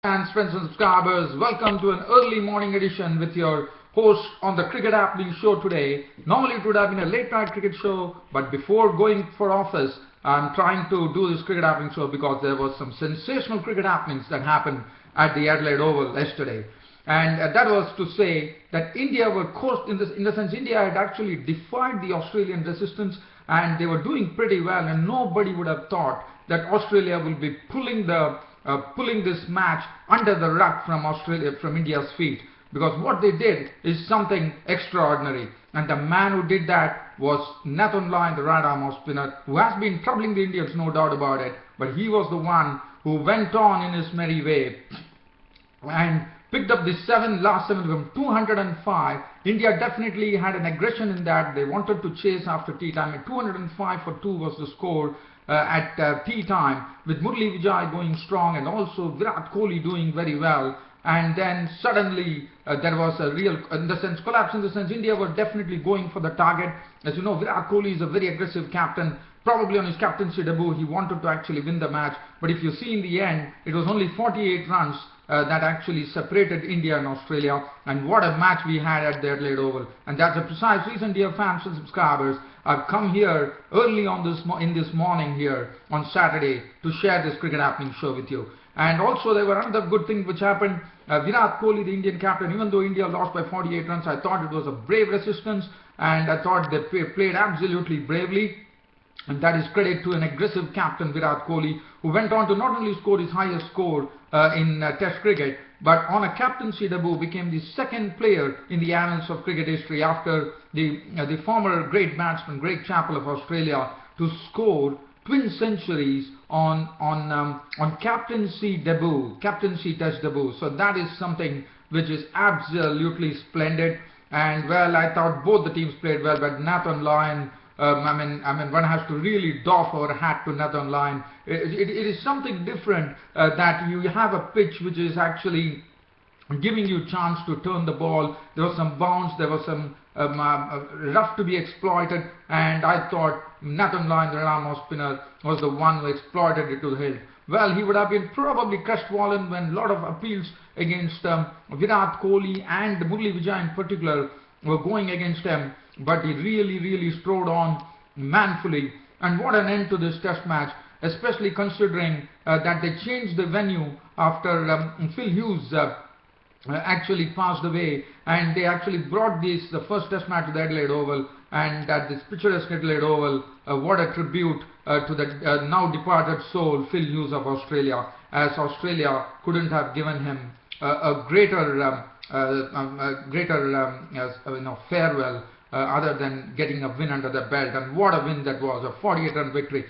And friends and subscribers, welcome to an early morning edition with your host on the Cricket Happening show today. Normally it would have been a late night cricket show, but before going for office, I'm trying to do this Cricket Happening show because there was some sensational cricket happenings that happened at the Adelaide Oval yesterday. And that was to say that India were coached in the sense India had actually defied the Australian resistance and they were doing pretty well, and nobody would have thought that Australia will be pulling this match under the rug from India's feet, because what they did is something extraordinary, and the man who did that was Nathan Lyon, the right arm off spinner, who has been troubling the Indians, no doubt about it, but he was the one who went on in his merry way and picked up the last seven from 205. India definitely had an aggression in that. They wanted to chase after tea time, and 205 for 2 was the score at tea time, with Murali Vijay going strong and also Virat Kohli doing very well. And then suddenly there was a real, collapse in the sense India were definitely going for the target. As you know, Virat Kohli is a very aggressive captain. Probably on his captaincy debut, he wanted to actually win the match. But if you see in the end, it was only 48 runs that actually separated India and Australia. And what a match we had at the Adelaide Oval. And that's the precise reason, dear fans and subscribers, I've come here early on in this morning here on Saturday to share this Cricket Happening show with you. And also there were another good thing which happened. Virat Kohli, the Indian captain, even though India lost by 48 runs, I thought it was a brave resistance, and I thought they played absolutely bravely. And that is credit to an aggressive captain, Virat Kohli, who went on to not only score his highest score in Test cricket, but on a captaincy debut became the second player in the annals of cricket history after the former great batsman, Greg Chappell of Australia, to score twin centuries on captaincy Test debut. So that is something which is absolutely splendid. And well, I thought both the teams played well, but Nathan Lyon, I mean, one has to really doff our hat to Nathan Lyon. It is something different that you have a pitch which is actually giving you a chance to turn the ball. There was some bounce, there was some rough to be exploited, and I thought Nathan Lyon, the right arm spinner, was the one who exploited it to the hilt. Well, he would have been probably crestfallen when a lot of appeals against Virat Kohli and Murali Vijay in particular were going against him, but he really strode on manfully. And what an end to this Test match, especially considering that they changed the venue after Phil Hughes actually passed away, and they actually brought the first Test match to the Adelaide Oval, and at this picturesque Adelaide Oval, what a tribute to the now departed soul, Phil Hughes of Australia, as Australia couldn't have given him a greater farewell other than getting a win under the belt. And what a win that was, a 48-run victory.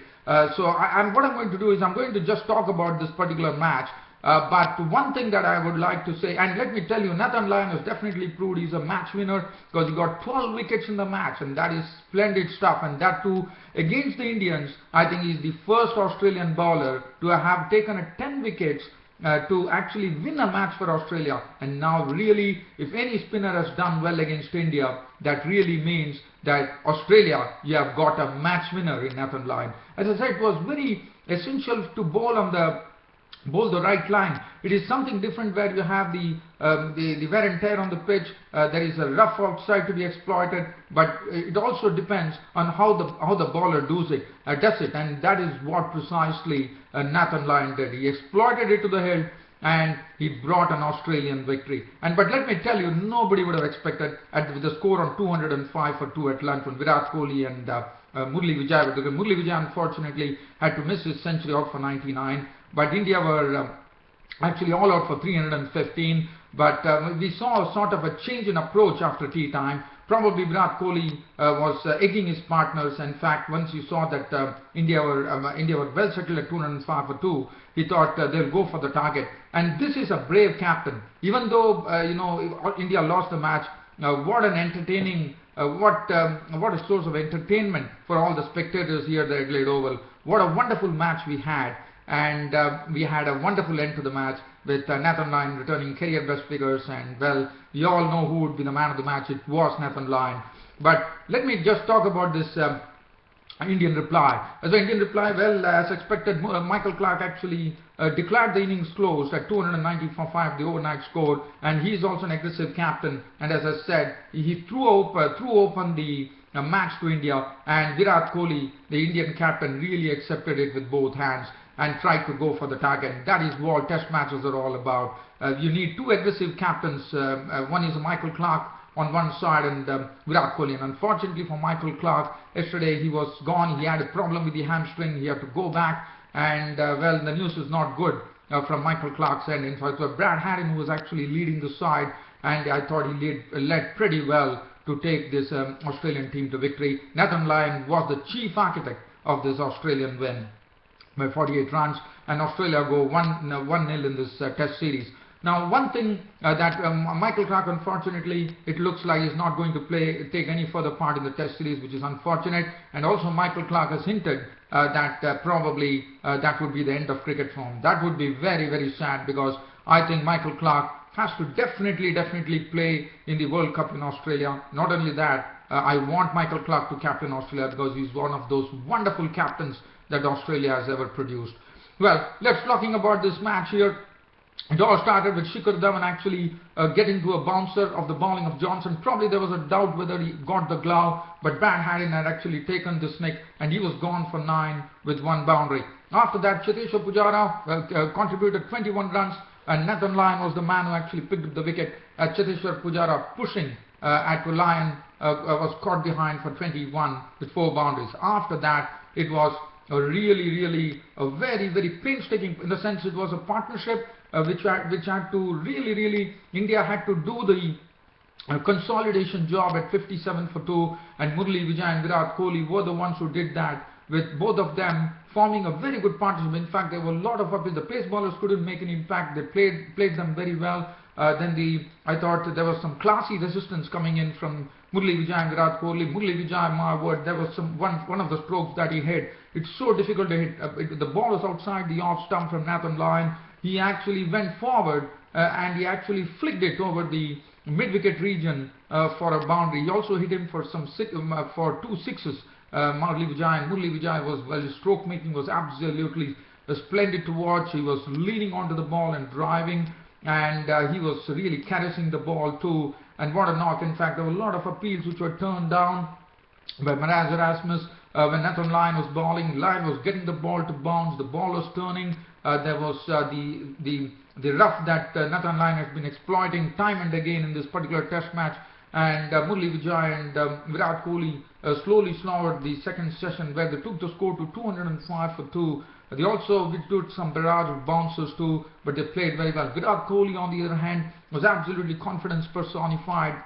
So what I'm going to do is I'm going to just talk about this particular match. But one thing that I would like to say, and let me tell you, Nathan Lyon has definitely proved he's a match winner, because he got 12 wickets in the match, and that is splendid stuff. And that too against the Indians. I think he's the first Australian bowler to have taken 10 wickets to actually win a match for Australia. And now really, if any spinner has done well against India, that really means that Australia, you have got a match winner in Nathan Lyon. As I said, it was very essential to bowl the right line. It is something different where you have the wear and tear on the pitch. There is a rough outside to be exploited, but it also depends on how the bowler does it, and that is what precisely Nathan Lyon did. He exploited it to the hilt, and he brought an Australian victory. But let me tell you, nobody would have expected with the score on 205 for 2 at lunch from Virat Kohli and Murali Vijay. Murali Vijay unfortunately had to miss his century out for 99. But India were actually all out for 315. But we saw a sort of a change in approach after tea time. Probably Virat Kohli was egging his partners. In fact, once he saw that India were well settled at 205 for 2, he thought they'll go for the target. And this is a brave captain. Even though India lost the match, what an entertaining, what a source of entertainment for all the spectators here at the Adelaide Oval. What a wonderful match we had. And we had a wonderful end to the match with Nathan Lyon returning career best figures, and well, we all know who would be the man of the match. It was Nathan Lyon. But let me just talk about this Indian reply. As an Indian reply, well, as expected, Michael Clarke actually declared the innings closed at 290 for 5, the overnight score, and he is also an aggressive captain. And as I said, he threw open the match to India, and Virat Kohli, the Indian captain, really accepted it with both hands and tried to go for the target. That is what Test matches are all about. You need two aggressive captains. One is Michael Clarke on one side and Virat Kohli. And unfortunately for Michael Clarke, yesterday he was gone. He had a problem with the hamstring. He had to go back, and well, the news is not good from Michael Clarke's end. In fact, it was Brad Haddin who was actually leading the side, and I thought he led pretty well to take this Australian team to victory. Nathan Lyon was the chief architect of this Australian win by 48 runs, and Australia go 1-0 in this Test series. Now, one thing that Michael Clarke, unfortunately, it looks like he's not going to take any further part in the Test series, which is unfortunate. And also, Michael Clarke has hinted that probably that would be the end of cricket for him. That would be very, very sad, because I think Michael Clarke has to definitely play in the World Cup in Australia. Not only that, I want Michael Clarke to captain Australia, because he's one of those wonderful captains that Australia has ever produced. Well, let's talking about this match here. It all started with Shikhar Dhawan actually getting to a bouncer of the bowling of Johnson. Probably there was a doubt whether he got the glove, but Brad Haddin had actually taken this nick, and he was gone for 9 with 1 boundary. After that, Cheteshwar Pujara contributed 21 runs, and Nathan Lyon was the man who actually picked up the wicket. Cheteshwar Pujara pushing at Lyon was caught behind for 21 with 4 boundaries. After that, it was a really a very painstaking, in the sense it was a partnership which had to really India had to do the consolidation job at 57 for 2, and Murali Vijay and Virat Kohli were the ones who did that, with both of them forming a very good partnership. In fact, there were a lot of ups. The pace bowlers couldn't make an impact. They played them very well. I thought there was some classy resistance coming in from Murali Vijay and Virat Kohli. Murali Vijay, my word, there was one of the strokes that he hit. It's so difficult to hit. The ball was outside the off stump from Nathan Lyon. He actually went forward and he actually flicked it over the mid-wicket region for a boundary. He also hit him for 2 sixes. Murali Vijay was, well, his stroke making was absolutely splendid to watch. He was leaning onto the ball and driving, and he was really caressing the ball too. And what a knock. In fact, there were a lot of appeals which were turned down by Maraz Erasmus. When Nathan Lyon was bowling, Lyon was getting the ball to bounce, the ball was turning. There was the rough that Nathan Lyon has been exploiting time and again in this particular Test match. And Murali Vijay and Virat Kohli slowly slowed the second session, where they took the score to 205 for 2. They also did some barrage of bouncers too, but they played very well. Virat Kohli, on the other hand, was absolutely confidence personified,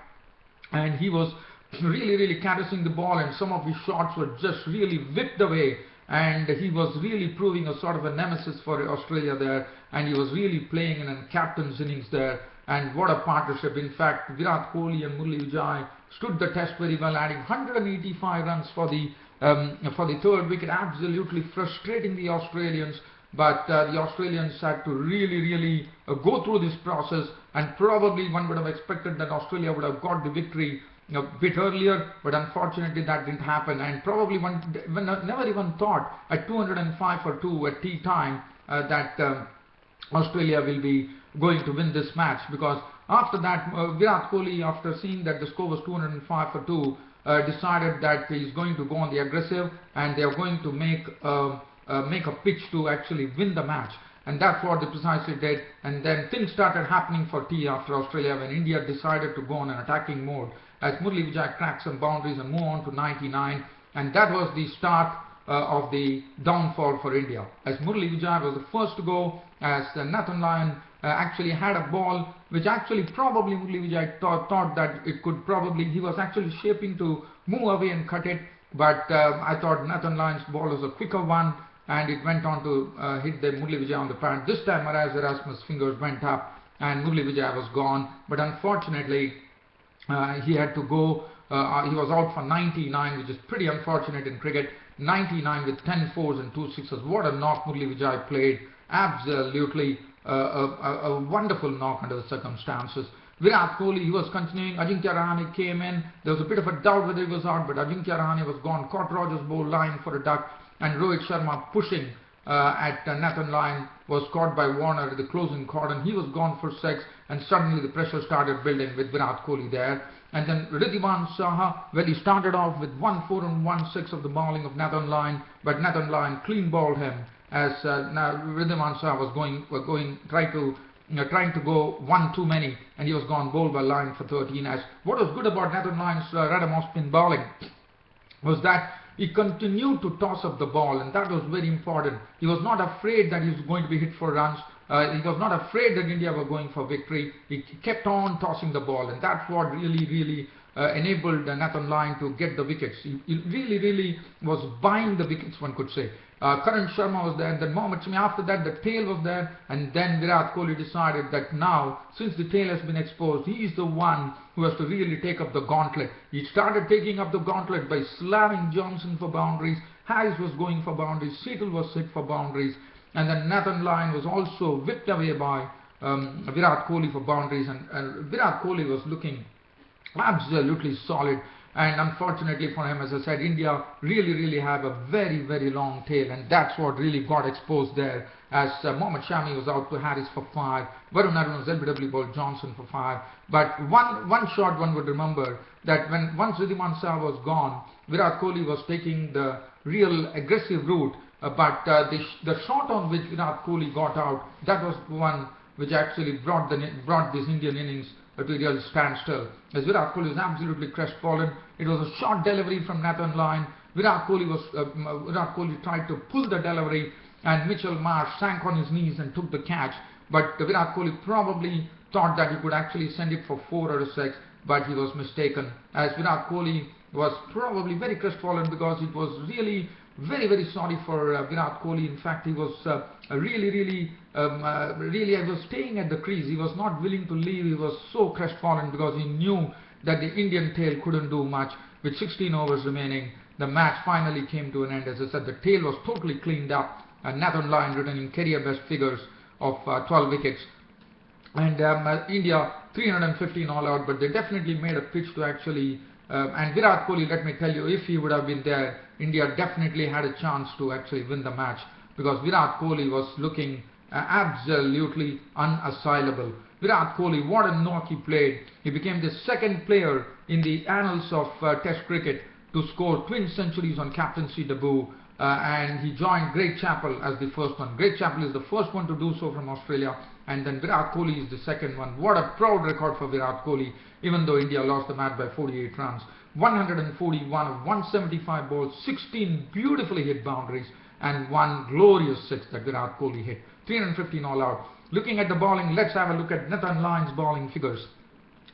and he was really caressing the ball, and some of his shots were just really whipped away, and he was really proving a sort of a nemesis for Australia there, and he was really playing in a captain's innings there. And what a partnership. In fact, Virat Kohli and Murali Vijay stood the test very well, adding 185 runs for the third wicket, absolutely frustrating the Australians. But the Australians had to really go through this process, and probably one would have expected that Australia would have got the victory a bit earlier, but unfortunately that didn't happen. And probably one never even thought at 205 for 2 at tea time that Australia will be going to win this match, because after that Virat Kohli, after seeing that the score was 205 for 2, decided that he's going to go on the aggressive, and they are going to make a pitch to actually win the match. And that's what they precisely did. And then things started happening for tea after Australia, when India decided to go on an attacking mode, as Murali Vijay cracked some boundaries and moved on to 99. And that was the start of the downfall for India, as Murali Vijay was the first to go, as Nathan Lyon actually had a ball which actually probably Murali Vijay thought that it could probably, he was actually shaping to move away and cut it, but I thought Nathan Lyon's ball was a quicker one, and it went on to hit the Murali Vijay on the pad. This time Maraz Erasmus' fingers went up and Murali Vijay was gone, but unfortunately he had to go. He was out for 99, which is pretty unfortunate in cricket. 99 with 10 fours and 2 sixes. What a knock Murali Vijay played. Absolutely a wonderful knock under the circumstances. Virat Kohli, he was continuing. Ajinkya Rahane came in. There was a bit of a doubt whether he was out, but Ajinkya Rahane was gone. Caught Rogers' ball line for a duck, and Rohit Sharma pushing at Nathan Lyon was caught by Warner at the closing cordon. He was gone for 6, and suddenly the pressure started building with Virat Kohli there. And then Ridhiman Saha, well, he started off with 1 4 and 1 6 of the bowling of Nathan Lyon, but Nathan Lyon clean bowled him as Ridhiman Saha was trying to go one too many, and he was gone bowled by Lyon for 13. As what was good about Nathan Lyon's random off-spin bowling was that he continued to toss up the ball, and that was very important. He was not afraid that he was going to be hit for runs. He was not afraid that India were going for victory. He kept on tossing the ball, and that's what really enabled Nathan Lyon to get the wickets. He really was buying the wickets, one could say. Karan Sharma was there, and then Mohammad Shami. After that, the tail was there, and then Virat Kohli decided that now, since the tail has been exposed, he is the one who has to really take up the gauntlet. He started taking up the gauntlet by slamming Johnson for boundaries. Harris was going for boundaries. Seattle was hit for boundaries. And then Nathan Lyon was also whipped away by Virat Kohli for boundaries, and Virat Kohli was looking absolutely solid. And unfortunately for him, as I said, India really have a very long tail, and that's what really got exposed there, as Mohammad Shami was out to Harris for 5, Varun Arun was LBW bowled Johnson for 5. But one shot one would remember, that once Ridhiman Saha was gone, Virat Kohli was taking the real aggressive route, but the shot on which Virat Kohli got out, that was one which actually brought this Indian innings to a real standstill. As Virat Kohli was absolutely crestfallen. It was a short delivery from Nathan Lyon. Virat Kohli tried to pull the delivery, and Mitchell Marsh sank on his knees and took the catch. But Virat Kohli probably thought that he could actually send it for 4 or 6, but he was mistaken. As Virat Kohli was probably very crestfallen, because it was really very sorry for Virat Kohli. In fact, he was really was staying at the crease. He was not willing to leave. He was so crestfallen because he knew that the Indian tail couldn't do much. With 16 overs remaining, the match finally came to an end. As I said, the tail was totally cleaned up, and Nathan Lyon returning career best figures of 12 wickets. And India 315 all out, but they definitely made a pitch to actually and Virat Kohli, let me tell you, if he would have been there, India definitely had a chance to actually win the match, because Virat Kohli was looking absolutely unassailable. Virat Kohli, what a knock he played. He became the second player in the annals of Test cricket to score twin centuries on captaincy debut, and he joined Greg Chappell as the first one. Greg Chappell is the first one to do so from Australia, and then Virat Kohli is the second one. What a proud record for Virat Kohli, even though India lost the match by 48 runs. 141 of 175 balls, 16 beautifully hit boundaries, and one glorious 6 that Virat Kohli hit. 315 all out. Looking at the bowling, let's have a look at Nathan Lyon's bowling figures.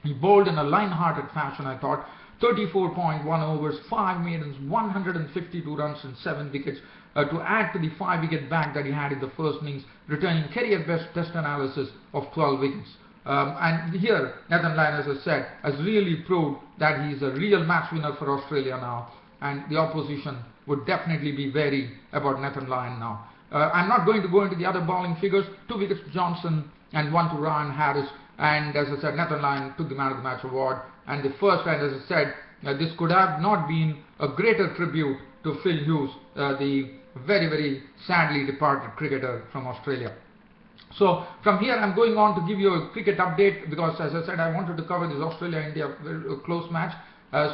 He bowled in a line-hearted fashion, I thought. 34.1 overs, 5 maidens, 152 runs and 7 wickets to add to the 5-wicket bag that he had in the first innings, returning career best test analysis of 12 wickets. And here, Nathan Lyon, as I said, has really proved that he is a real match winner for Australia now, and the opposition would definitely be wary about Nathan Lyon now. I'm not going to go into the other bowling figures. 2 wickets to Johnson and 1 to Ryan Harris. And as I said, Nathan Lyon took the Man of the Match award. And the first, and as I said, this could have not been a greater tribute to Phil Hughes, the very sadly departed cricketer from Australia. So from here I'm going on to give you a cricket update, because as I said, I wanted to cover this Australia-India close match.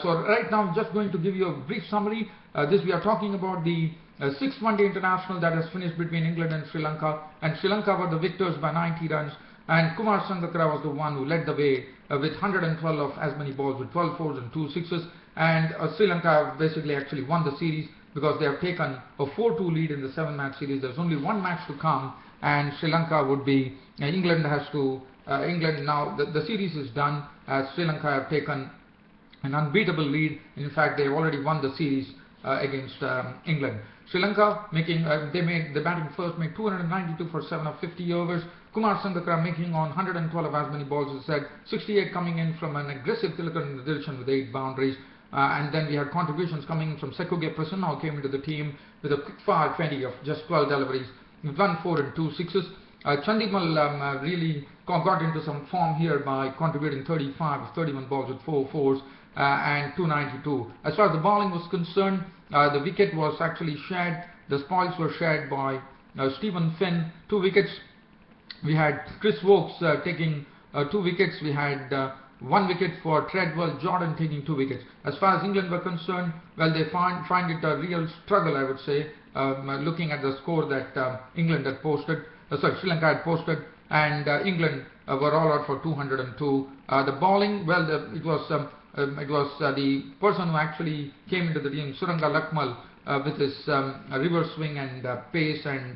So right now I'm just going to give you a brief summary. We are talking about the 6th one-day international that has finished between England and Sri Lanka, and Sri Lanka were the victors by 90 runs, and Kumar Sangakkara was the one who led the way with 112 of as many balls, with 12 fours and 2 sixes, and Sri Lanka basically actually won the series because they have taken a 4-2 lead in the 7-match series. There's only one match to come, and Sri Lanka would be, England now, the series is done, as Sri Lanka have taken an unbeatable lead. In fact, they have already won the series against England. Sri Lanka making, the batting first, made 292 for 7 of 50 overs. Kumar Sangakkara making on 112 of as many balls as said, 68 coming in from an aggressive Tilakar in the direction with 8 boundaries. And then we had contributions coming in from Sekuge Prasanna, who came into the team with a quick fire 20 of just 12 deliveries, with 1 4 and 2 sixes. Chandimal really got into some form here by contributing 35 of 31 balls with 4 fours and 292. As far as the bowling was concerned, the wicket was actually shared. The spoils were shared by Stephen Finn, 2 wickets. We had Chris Wokes taking 2 wickets. We had 1 wicket for Treadwell Jordan taking 2 wickets. As far as England were concerned, well, they find it a real struggle, I would say, looking at the score that England had posted, Sri Lanka had posted, and England were all out for 202. The bowling, well, it was the person who actually came into the team, Suranga Lakmal, with his reverse swing and pace and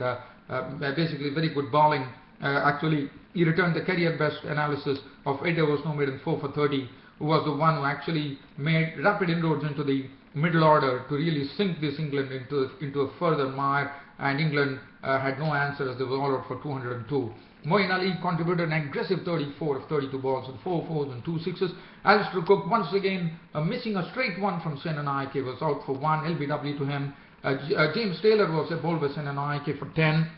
basically very good bowling. Actually, he returned the career best analysis of 8 overs no maiden 4 for 30, who was the one who actually made rapid inroads into the middle order to really sink this England into a further mire, and England had no answer as they were all out for 202. Moeen Ali contributed an aggressive 34 of 32 balls with 4 fours and 2 sixes. Alistair Cook once again missing a straight one from Sensational, was out for 1, LBW to him. James Taylor was bowled by Sensational for 10.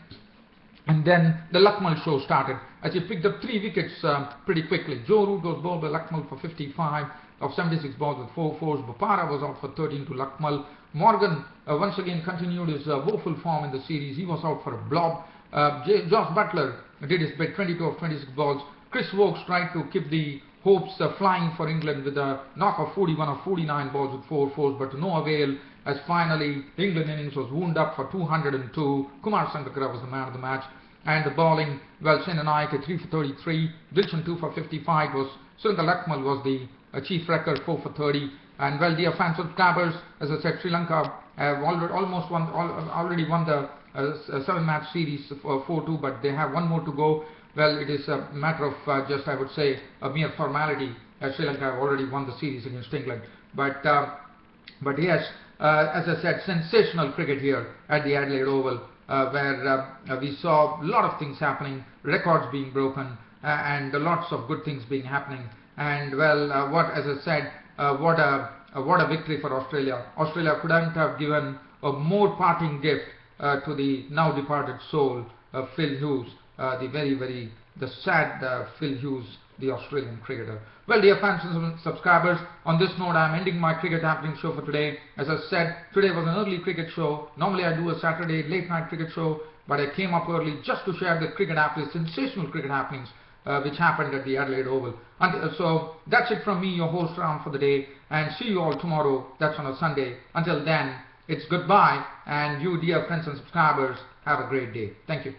And then the Lakmal show started as he picked up 3 wickets pretty quickly. Joe Root was bowled by Lakmal for 55 of 76 balls with 4 fours. Bopara was out for 13 to Lakmal. Morgan once again continued his woeful form in the series. He was out for a blob. Josh Butler did his bit, 22 of 26 balls. Chris Wokes tried to keep the hopes flying for England with a knock of 41 of 49 balls with 4 fours, but to no avail, as finally the England innings was wound up for 202. Kumar Sangakkara was the man of the match. And the bowling, well, Sensational 3 for 33, Dilshan 2 for 55, was Suranga Lakmal was the chief record, 4 for 30. And well, dear fans, subscribers, as I said, Sri Lanka have already won the 7-match series 4-2, but they have 1 more to go. Well, it is a matter of just, I would say, a mere formality, as Sri Lanka have already won the series against England. But yes, as I said, sensational cricket here at the Adelaide Oval, where we saw a lot of things happening, records being broken, and lots of good things being happening. And well, as I said, what a victory for Australia. Australia couldn't have given a more parting gift to the now departed soul, Phil Hughes, the sad Phil Hughes, the Australian cricketer. Well, dear fans and subscribers, on this note, I am ending my Cricket Happening show for today. As I said, today was an early cricket show. Normally I do a Saturday late night cricket show, but I came up early just to share the cricket happenings, sensational cricket happenings, which happened at the Adelaide Oval. So that's it from me, your host Ram, for the day, and see you all tomorrow. That's on a Sunday. Until then, it's goodbye, and you, dear friends and subscribers, have a great day. Thank you.